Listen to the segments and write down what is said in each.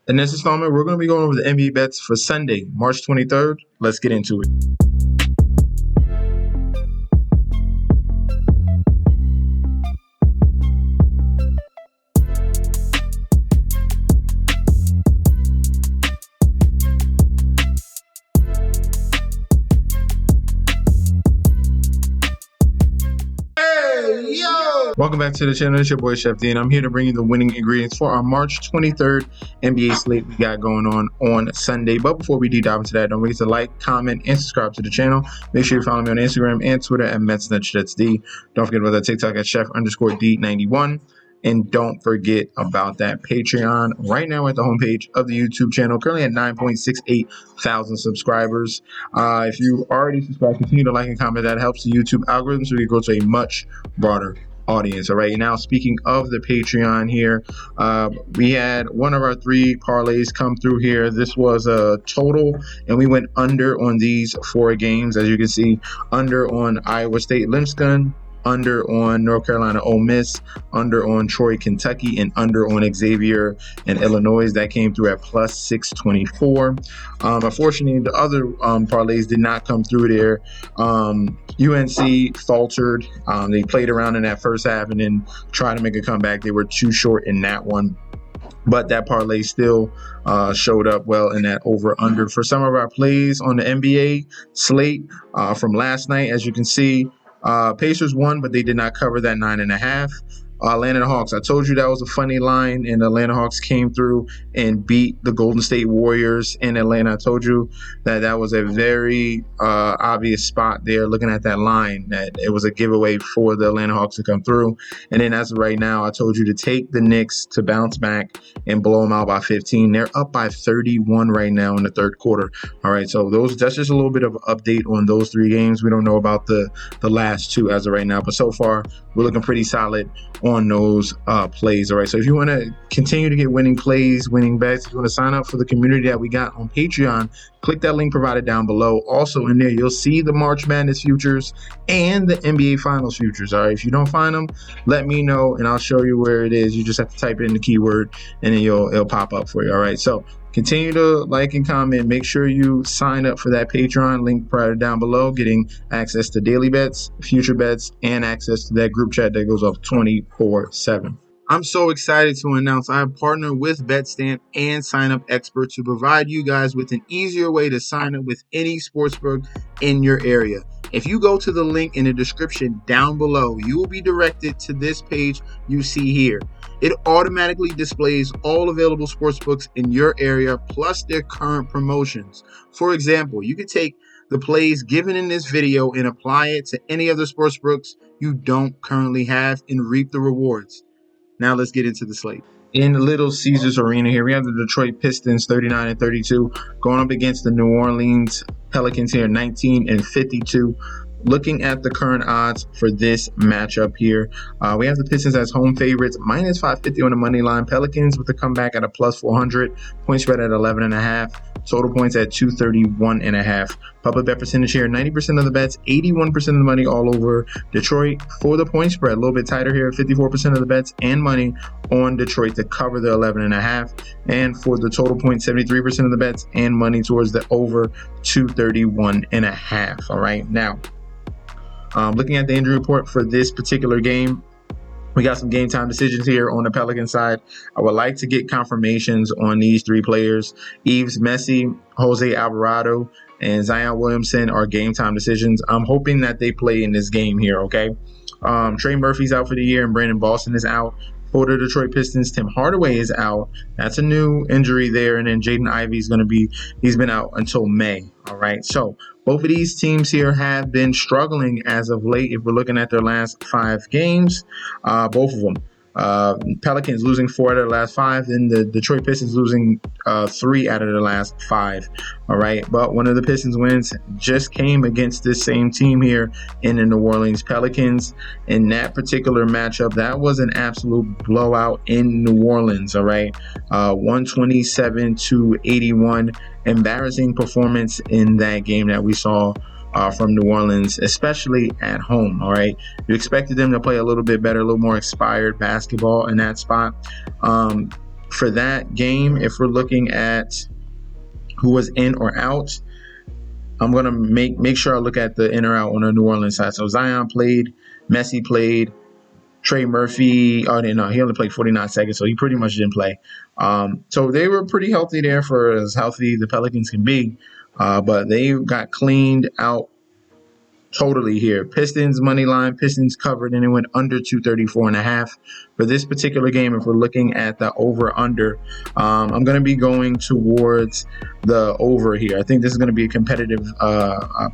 In this installment, we're going to be going over the NBA bets for Sunday, March 23rd. Let's get into it. Welcome back to the channel. It's your boy Chef D, and I'm here to bring you the winning ingredients for our March 23rd NBA slate we got going on Sunday. But before we deep dive into that, don't forget to like, comment, and subscribe to the channel. Make sure you follow me on Instagram and Twitter at MetsNetShetsD. Don't forget about that TikTok at Chef_D91. And don't forget about that Patreon right now at the homepage of the YouTube channel, currently at 9.68 thousand subscribers. If you already subscribed, continue to like and comment. That helps the YouTube algorithm so we can grow to a much broader audience. All right, now speaking of the Patreon here, we had one of our three parlays come through here. This was a total, and we went under on these four games. As you can see, under on Iowa State Lipscomb, under on North Carolina Ole Miss, under on Troy Kentucky, and under on Xavier and Illinois. That came through at plus 624. Unfortunately, the other parlays did not come through there. UNC faltered. They played around in that first half and then tried to make a comeback. They were too short in that one. But that parlay still showed up well in that over-under. For some of our plays on the NBA slate from last night, as you can see, Pacers won, but they did not cover that 9.5. Atlanta Hawks, I told you that was a funny line, and the Atlanta Hawks came through and beat the Golden State Warriors in Atlanta. I told you that was a very obvious spot there. Looking at that line, that it was a giveaway for the Atlanta Hawks to come through. And then as of right now, I told you to take the Knicks to bounce back and blow them out by 15. They're up by 31 right now in the third quarter. All right, so that's just a little bit of an update on those three games. We don't know about the last two as of right now, but so far we're looking pretty solid on those plays. All right, so if you want to continue to get winning plays, winning bets, if you want to sign up for the community that we got on Patreon, click that link provided down below. Also in there, you'll see the March Madness futures and the NBA Finals futures. All right, if you don't find them, let me know and I'll show you where it is. You just have to type in the keyword and then it'll pop up for you. All right, so continue to like and comment. Make sure you sign up for that Patreon link provided down below, getting access to daily bets, future bets, and access to that group chat that goes off 24/7. I'm so excited to announce I have partnered with BetStamp and Sign Up Expert to provide you guys with an easier way to sign up with any sportsbook in your area. If you go to the link in the description down below, you will be directed to this page you see here. It automatically displays all available sportsbooks in your area plus their current promotions. For example, you could take the plays given in this video and apply it to any other sportsbooks you don't currently have and reap the rewards. Now let's get into the slate. In Little Caesars Arena here, we have the Detroit Pistons 39-32 going up against the New Orleans Pelicans here 19-52. Looking at the current odds for this matchup here, we have the Pistons as home favorites, minus 550 on the money line. Pelicans with a comeback at a plus 400, point spread at 11.5, total points at 231.5. Public bet percentage here, 90% of the bets, 81% of the money all over Detroit for the point spread. A little bit tighter here, 54% of the bets and money on Detroit to cover the 11.5. And for the total point, 73% of the bets and money towards the over 231.5. All right, now, looking at the injury report for this particular game, we got some game time decisions here on the Pelican side. I would like to get confirmations on these three players. Yves Messi, Jose Alvarado, and Zion Williamson are game time decisions. I'm hoping that they play in this game here, okay? Trey Murphy's out for the year and Brandon Boston is out. For the Detroit Pistons, Tim Hardaway is out. That's a new injury there. And then Jaden Ivey is he's been out until May. All right. So both of these teams here have been struggling as of late. If we're looking at their last 5 games, both of them. Pelicans losing 4 out of the last 5, and the Detroit Pistons losing 3 out of the last 5. All right, but one of the Pistons wins just came against this same team here in the New Orleans Pelicans. In that particular matchup, that was an absolute blowout in New Orleans. All right, 127-81, embarrassing performance in that game that we saw from New Orleans, especially at home. All right, you expected them to play a little bit better, a little more inspired basketball in that spot. for that game, if we're looking at who was in or out, I'm going to make sure I look at the in or out on the New Orleans side. So Zion played, Messi played, Trey Murphy, he only played 49 seconds, so he pretty much didn't play. So they were pretty healthy there for as healthy the Pelicans can be, but they got cleaned out totally here. Pistons money line, Pistons covered, and it went under 234.5. For this particular game, if we're looking at the over-under, I'm going to be going towards the over here. I think this is going to be a competitive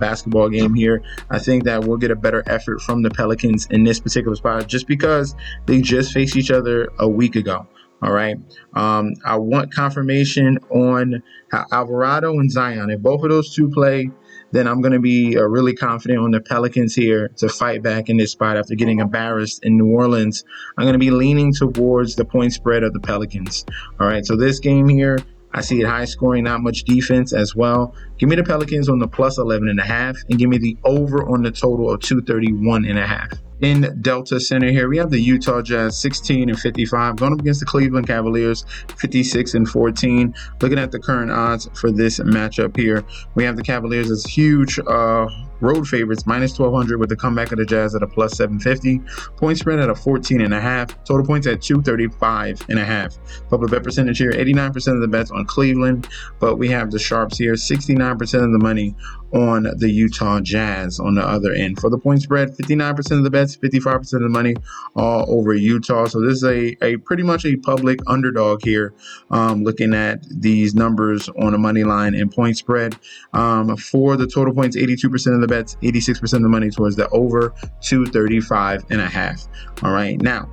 basketball game here. I think that we'll get a better effort from the Pelicans in this particular spot just because they just faced each other a week ago. All right. I want confirmation on how Alvarado and Zion, if both of those two play, then I'm going to be really confident on the Pelicans here to fight back in this spot after getting embarrassed in New Orleans. I'm going to be leaning towards the point spread of the Pelicans. All right, so this game here, I see it high scoring, not much defense as well. Give me the Pelicans on the plus 11.5 and give me the over on the total of 231.5. In Delta Center here, we have the Utah Jazz 16-55 going up against the Cleveland Cavaliers 56-14. Looking at the current odds for this matchup here, we have the Cavaliers as huge road favorites, minus 1,200 with the comeback of the Jazz at a plus 750. Point spread at a 14.5. Total points at 235.5. Public bet percentage here, 89% of the bets on Cleveland, but we have the sharps here, 69% of the money on the Utah Jazz on the other end. For the point spread, 59% of the bets, 55% of the money all over Utah. So this is a pretty much a public underdog here, looking at these numbers on a money line and point spread. For the total points, 82% of the bets, 86% of the money towards the over 235.5. All right, now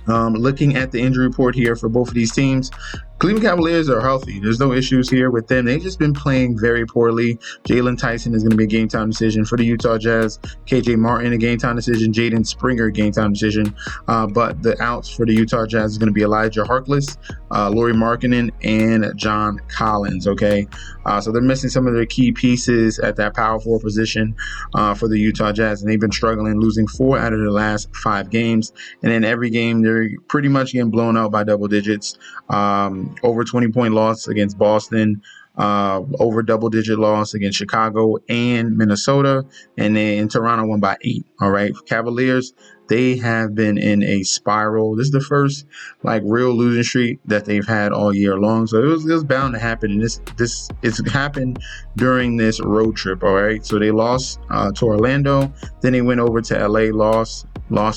looking at the injury report here for both of these teams, Cleveland Cavaliers are healthy. There's no issues here with them. They've just been playing very poorly. Jalen Tyson is going to be a game-time decision for the Utah Jazz. KJ Martin, a game-time decision. Jaden Springer, game-time decision. But the outs for the Utah Jazz is going to be Elijah Harkless, Lauri Markkanen, and John Collins, okay? So they're missing some of their key pieces at that power forward position for the Utah Jazz, and they've been struggling, losing 4 out of their last 5 games. And in every game, they're pretty much getting blown out by double digits. Over 20-point loss against Boston, over double-digit loss against Chicago and Minnesota, and then Toronto won by 8. All right, Cavaliers, they have been in a spiral. This is the first real losing streak that they've had all year long. So it was bound to happen, and it's happened during this road trip. All right, so they lost to Orlando, then they went over to LA, lost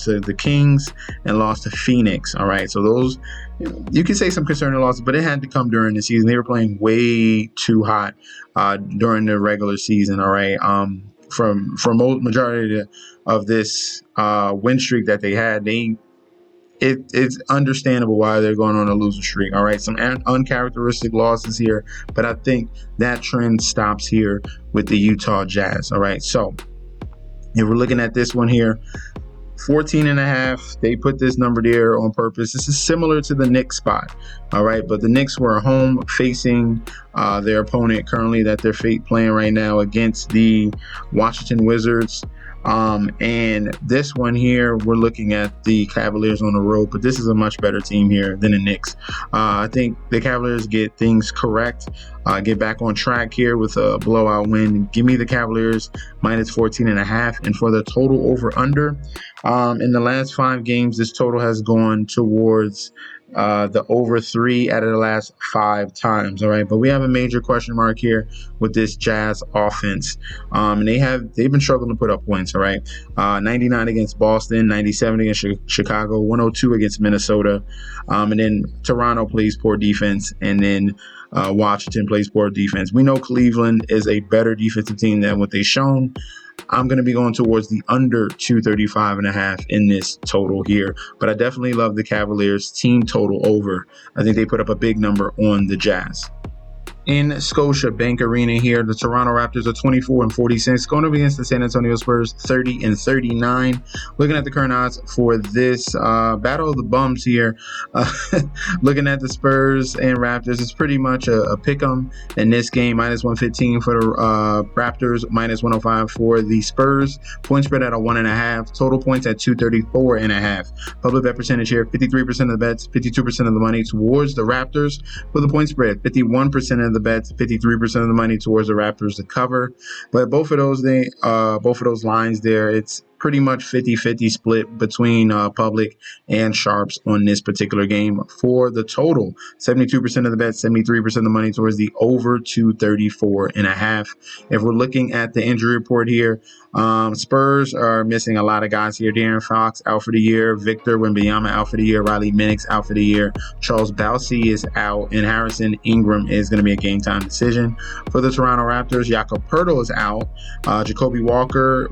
to the Kings, and lost to Phoenix. All right, so those, you can say some concerning losses, but it had to come during the season. They were playing way too hot during the regular season. All right, from majority of this win streak that they had, it's understandable why they're going on a losing streak. All right, some uncharacteristic losses here, but I think that trend stops here with the Utah Jazz. All right, so if we're looking at this one here, 14.5. They put this number there on purpose. This is similar to the Knicks spot. All right, but the Knicks were home facing their opponent currently that they're playing right now against the Washington Wizards. And this one here, we're looking at the Cavaliers on the road, but this is a much better team here than the Knicks. I think the Cavaliers get things correct, get back on track here with a blowout win. Give me the Cavaliers minus 14.5. And for the total over under, in the last 5 games, this total has gone towards the over 3 out of the last 5 times. All right, but we have a major question mark here with this Jazz offense, and they've been struggling to put up points. All right, 99 against Boston, 97 against Chicago, 102 against Minnesota, and then Toronto plays poor defense, and then Washington plays poor defense. We know Cleveland is a better defensive team than what they've shown. I'm going to be going towards the under 235.5 in this total here. But I definitely love the Cavaliers team total over. I think they put up a big number on the Jazz. In Scotia Bank Arena here, the Toronto Raptors are 24-46, going up against the San Antonio Spurs 30-39. Looking at the current odds for this battle of the bums here, looking at the Spurs and Raptors, it's pretty much a pick 'em in this game. -115 for the Raptors, -105 for the Spurs. Point spread at a 1.5. Total points at 234.5. Public bet percentage here: 53% of the bets, 52% of the money towards the Raptors for the point spread. 51% of the bets, 53% of the money towards the Raptors to cover. But both of those lines there, it's pretty much 50-50 split between public and sharps on this particular game. For the total, 72% of the bets, 73% of the money towards the over 234.5. If we're looking at the injury report here, Spurs are missing a lot of guys here. De'Aaron Fox out for the year, Victor Wembanyama out for the year, Riley Minix out for the year, Charles Boussey is out, and Harrison Ingram is going to be a game time decision. For the Toronto Raptors, Jakob Poeltl is out, Jacoby Walter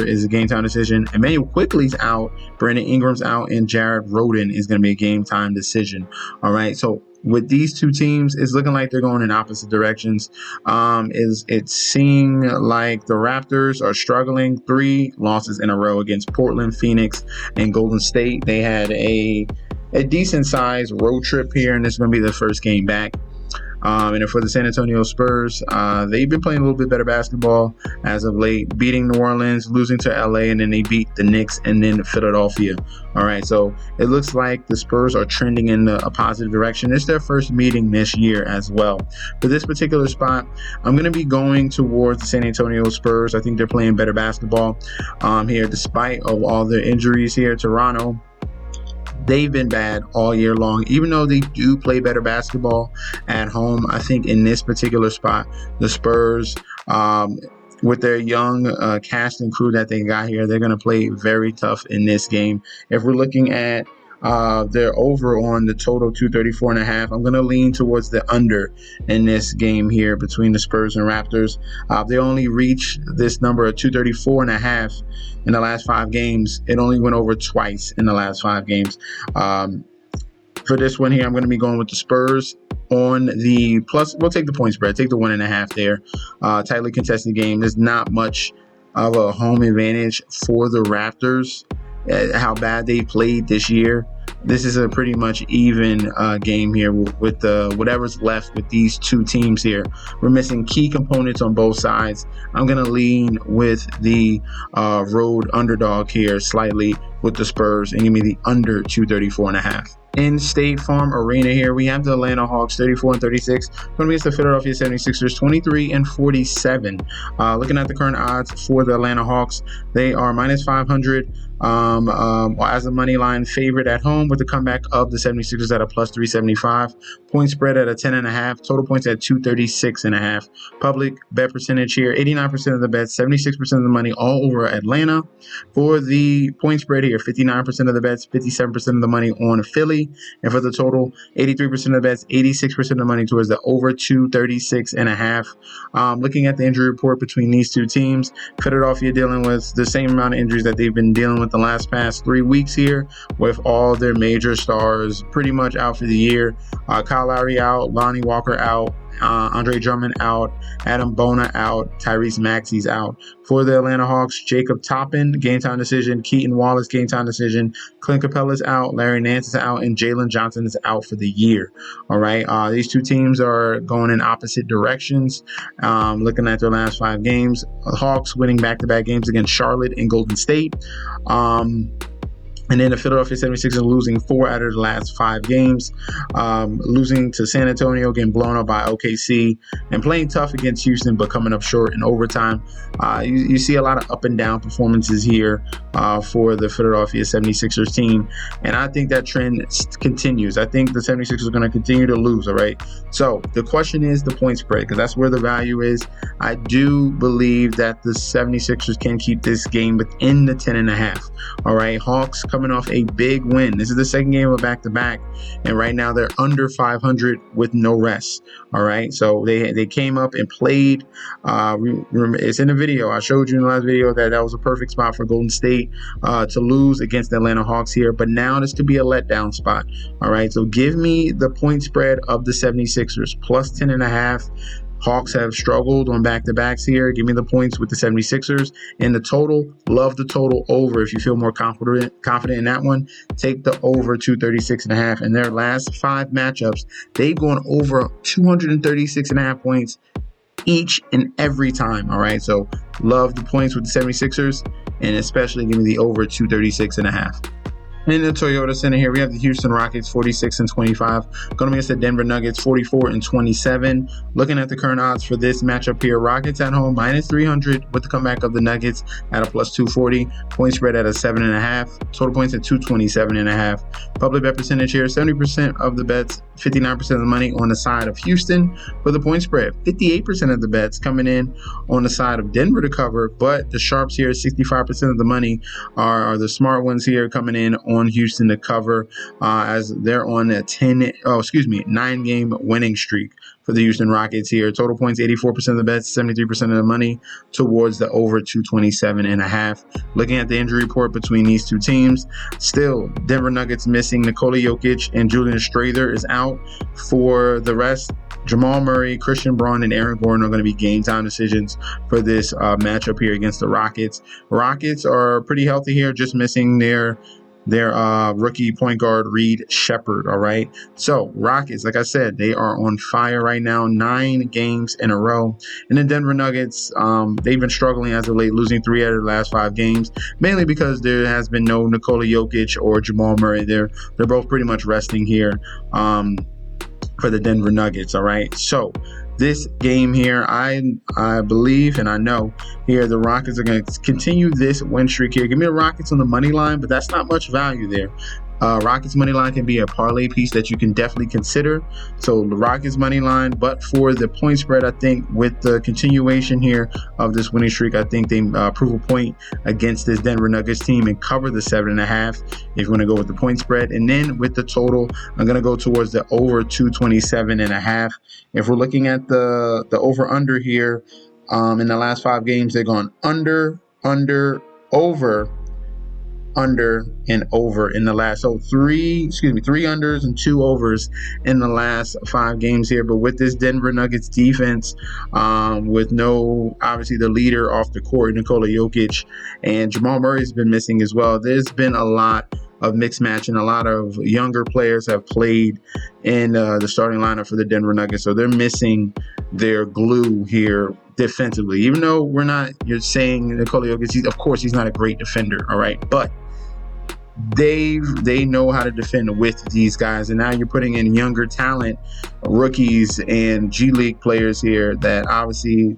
is a game time decision, Emmanuel Quickley's out, Brandon Ingram's out, and Jared Rhoden is going to be a game time decision. All right, so with these two teams, it's looking like they're going in opposite directions. It's seeming like the Raptors are struggling. 3 losses in a row against Portland, Phoenix, and Golden State. They had a decent-sized road trip here, and this is going to be their first game back. And for the San Antonio Spurs, they've been playing a little bit better basketball as of late, beating New Orleans, losing to LA, and then they beat the Knicks and then Philadelphia. All right, so it looks like the Spurs are trending in a positive direction. It's their first meeting this year as well. For this particular spot, I'm going to be going towards the San Antonio Spurs. I think they're playing better basketball here, despite of all their injuries here. Toronto, they've been bad all year long. Even though they do play better basketball at home, I think in this particular spot, the Spurs, with their young cast and crew that they got here, they're going to play very tough in this game. If we're looking at they're over on the total 234.5. I'm going to lean towards the under in this game here between the Spurs and Raptors. They only reached this number of 234.5 in the last 5 games. It only went over twice in the last 5 games. For this one here, I'm going to be going with the Spurs on the plus. We'll take the point spread. Take the 1.5 there. Tightly contested game. There's not much of a home advantage for the Raptors. How bad they played this year. This is a pretty much even game here with whatever's left with these two teams here. We're missing key components on both sides. I'm going to lean with the road underdog here slightly with the Spurs and give me the under 234.5. In State Farm Arena here, we have the Atlanta Hawks 34-36 going against the Philadelphia 76ers 23-47. Looking at the current odds for the Atlanta Hawks, they are -500 as a money line favorite at home with the comeback of the 76ers at a +375. Point spread at a 10.5. Total points at 236.5. Public bet percentage here, 89% of the bets, 76% of the money all over Atlanta. For the point spread here, 59% of the bets, 57% of the money on Philly. And for the total, 83% of the bets, 86% of the money towards the over 236.5. Looking at the injury report between these two teams, Philadelphia dealing with the same amount of injuries that they've been dealing with the past 3 weeks here, with all their major stars pretty much out for the year. Kyle Lowry out, Lonnie Walker out, Andre Drummond out, Adam Bona out, Tyrese Maxey's out. For the Atlanta Hawks, Jacob Toppin, game time decision, Keaton Wallace, game time decision, Clint Capella's out, Larry Nance is out, and Jalen Johnson is out for the year. All right, these two teams are going in opposite directions. Looking at their last 5 games, the Hawks winning back-to-back games against Charlotte and Golden State. And then the Philadelphia 76ers losing 4 out of the last 5 games, losing to San Antonio, getting blown up by OKC, and playing tough against Houston, but coming up short in overtime. You see a lot of up and down performances here for the Philadelphia 76ers team, and I think that trend continues. I think the 76ers are going to continue to lose, all right? So the question is the point spread, because that's where the value is. I do believe that the 76ers can keep this game within the 10.5, all right? Hawks coming off a big win. This is the second game of back-to-back, and right now they're under 500 with no rest. All right, so they came up and played. It's in the video. I showed you in the last video that was a perfect spot for Golden State to lose against the Atlanta Hawks here, but now this could be a letdown spot. All right, so give me the point spread of the 76ers plus 10.5. Hawks have struggled on back-to-backs here. Give me the points with the 76ers. And the total, love the total over. If you feel more confident in that one, take the over 236.5. In their last 5 matchups, they've gone over 236.5 points each and every time. All right, so love the points with the 76ers, and especially give me the over 236.5. In the Toyota Center here, we have the Houston Rockets 46-25 going against the Denver Nuggets 44-27. Looking at the current odds for this matchup here, Rockets at home minus 300 with the comeback of the Nuggets at a plus 240. Point spread at a 7.5. Total points at 227.5. Public bet percentage here, 70% of the bets, 59% of the money on the side of Houston for the point spread. 58% of the bets coming in on the side of Denver to cover, but the sharps here, 65% of the money are the smart ones here coming in on Houston to cover as they're on a 9-game winning streak for the Houston Rockets here. Total points, 84% of the bets, 73% of the money towards the over 227.5. Looking at the injury report between these two teams, still Denver Nuggets missing Nikola Jokic and Julian Strather is out. For the rest, Jamal Murray, Christian Braun, and Aaron Gordon are going to be game time decisions for this matchup here against the Rockets. Rockets are pretty healthy here, just missing their rookie point guard Reed Shepherd. All right, so Rockets, like I said, they are on fire right now, 9 games in a row. And the Denver Nuggets, they've been struggling as of late, losing 3 out of the last 5 games, mainly because there has been no Nikola Jokic or Jamal Murray. They're both pretty much resting here for the Denver Nuggets. All right, so this game here, I believe and I know here the Rockets are going to continue this win streak here. Give me the Rockets on the money line, but that's not much value there. Rockets money line can be a parlay piece that you can definitely consider. So the Rockets money line, but for the point spread, I think with the continuation here of this winning streak, I think they prove a point against this Denver Nuggets team and cover the 7.5 if you want to go with the point spread. And then with the total, I'm going to go towards the over 227.5. If we're looking at the over under here, in the last 5 games, they've gone under, over, under, and over in the last, so 3 unders and 2 overs in the last 5 games here. But with this Denver Nuggets defense, with no, obviously, the leader off the court, Nikola Jokic, and Jamal Murray's been missing as well, there's been a lot of mixed matching. A lot of younger players have played in the starting lineup for the Denver Nuggets, so they're missing their glue here defensively. Even though you're saying Nikola Jokic, of course he's not a great defender, all right, but they know how to defend with these guys. And now you're putting in younger talent, rookies and G League players here that obviously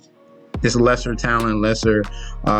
it's lesser talent, lesser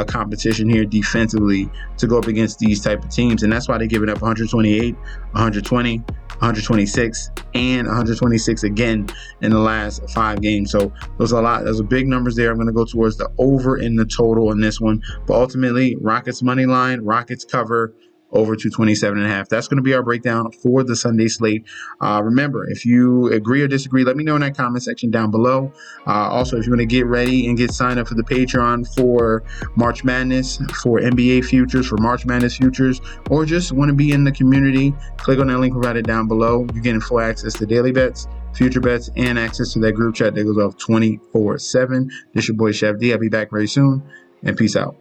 competition here defensively to go up against these type of teams. And that's why they're giving up 128, 120, 126, and 126 again in the last 5 games. So those are big numbers there. I'm going to go towards the over in the total in this one. But ultimately, Rockets money line, Rockets cover, over 227.5. That's going to be our breakdown for the Sunday slate. Remember, if you agree or disagree, let me know in that comment section down below. Also, if you want to get ready and get signed up for the Patreon for March Madness, for NBA futures, for March Madness futures, or just want to be in the community, click on that link provided down below. You're getting full access to daily bets, future bets, and access to that group chat that goes off 24/7. This is your boy Chef D. I'll be back very soon, and peace out.